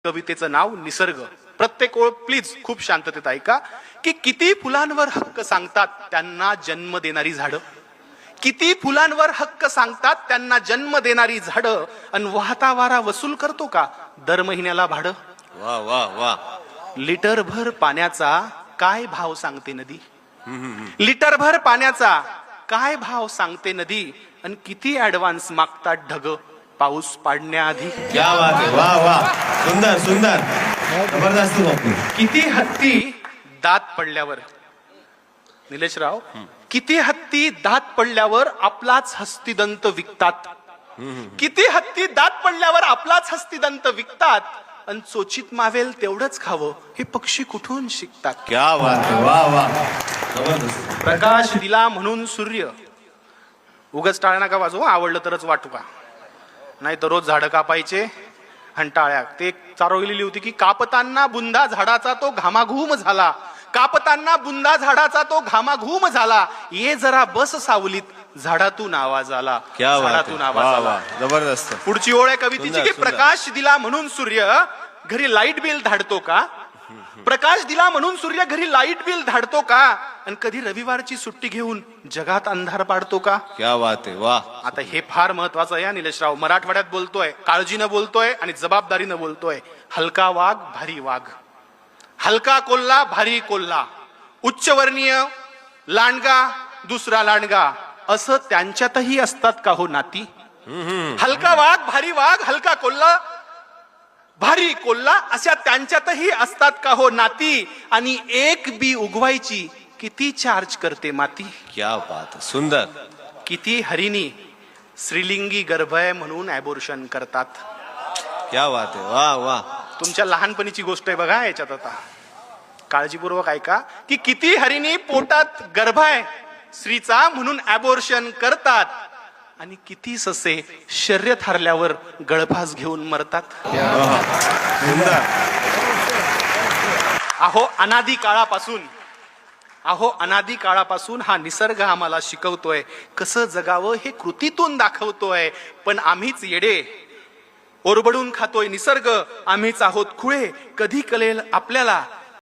कवितेचं नाव निसर्ग. प्रत्येक ओळ प्लीज खूप शांततेत ऐका की किती फुलांवर हक्क सांगतात त्यांना जन्म देणारी झाडं, किती फुलांवर हक्क सांगतात त्यांना जन्म देणारी झाडं, अन वाहता वारा वसूल करतो का दर महिन्याला भाडं. वा वा वा. लिटरभर पाण्याचा काय भाव सांगते नदी, लिटरभर पाण्याचा काय भाव सांगते नदी, आणि किती ऍडव्हान्स मागतात ढग पाऊस पाडण्याआधी. क्या बात आहे. वा वा. सुंदर सुंदर. जबरदस्त बापू. किती हत्ती दात पडल्यावर, निलेशराव, किती हत्ती दात पडल्यावर आपलाच हस्तिदंत विकतात, किती हत्ती दात पडल्यावर आपलाच हस्तिदंत विकतात, आणि चोचीत मावेल तेवढंच खावं हे पक्षी कुठून शिकतात. क्या बात आहे. वा वा. जबरदस्त. प्रकाश दिला म्हणून सूर्य, उगाच टाळ्या नका वाजवू, आवडलं तरच वाटू का, नाही तर रोज झाडं कापायचे आणि टाळ्या. ते चारोळलेली होती की कापताना बुंदा झाडाचा तो घामाघूम झाला, कापताना बुंदा झाडाचा तो घामाघूम झाला, ये जरा बस सावलीत झाडातून आवाज आला. क्या बात झाडातून आहे. आवाज वा आला. वा. जबरदस्त. पुढची ओळ आहे कवितेची सुंदर, की सुंदर. प्रकाश दिला म्हणून सूर्य घरी लाईट बिल धाडतो का, प्रकाश दिला म्हणून सूर्य घरी लाईट बिल धाडतो का, आणि कधी रविवारची सुट्टी घेऊन जगात अंधार पाडतो का. क्या बात आहे. वा. आता हे फार महत्वाचं आहे निलेशराव. मराठवाड्यात बोलतोय, काळजीनं बोलतोय आणि जबाबदारीनं बोलतोय. हलका वाघ भारी वाघ, हलका कोल्हा भारी कोल्हा, उच्चवर्णीय लांडगा दुसरा लांडगा, असं त्यांच्यातही असतात का हो नाती. हलका वाघ भारी वाघ, हलका कोल्हा भारी कोल्हा, अशा त्यांच्यातही असतात का हो नाती, आणि एक बी उगवायची किती चार्ज करते माती. क्या बात आहे. सुंदर. किती हरिणी श्रीलिंगी गर्भ आहे म्हणून ॲबॉर्शन करतात. क्या बात आहे. वा वा. तुमच्या लहानपणीची गोष्ट आहे बघा याच्यात, आता काळजीपूर्वक ऐका की किती हरिणी पोटात गर्भ आहे स्त्रीचा म्हणून ॲबॉर्शन करतात, आणि किती ससे शर्यत हरल्यावर गळफास घेऊन मरतात. सुंदर. अहो अनादी काळापासून, अहो अनादी काळापासून हा निसर्ग आम्हाला शिकवतोय कसं जगावं, हे कृतीतून दाखवतोय. पण आम्हीच येडे, ओरबडून खातोय निसर्ग, आम्हीच आहोत खुळे. कधी कळेल आपल्याला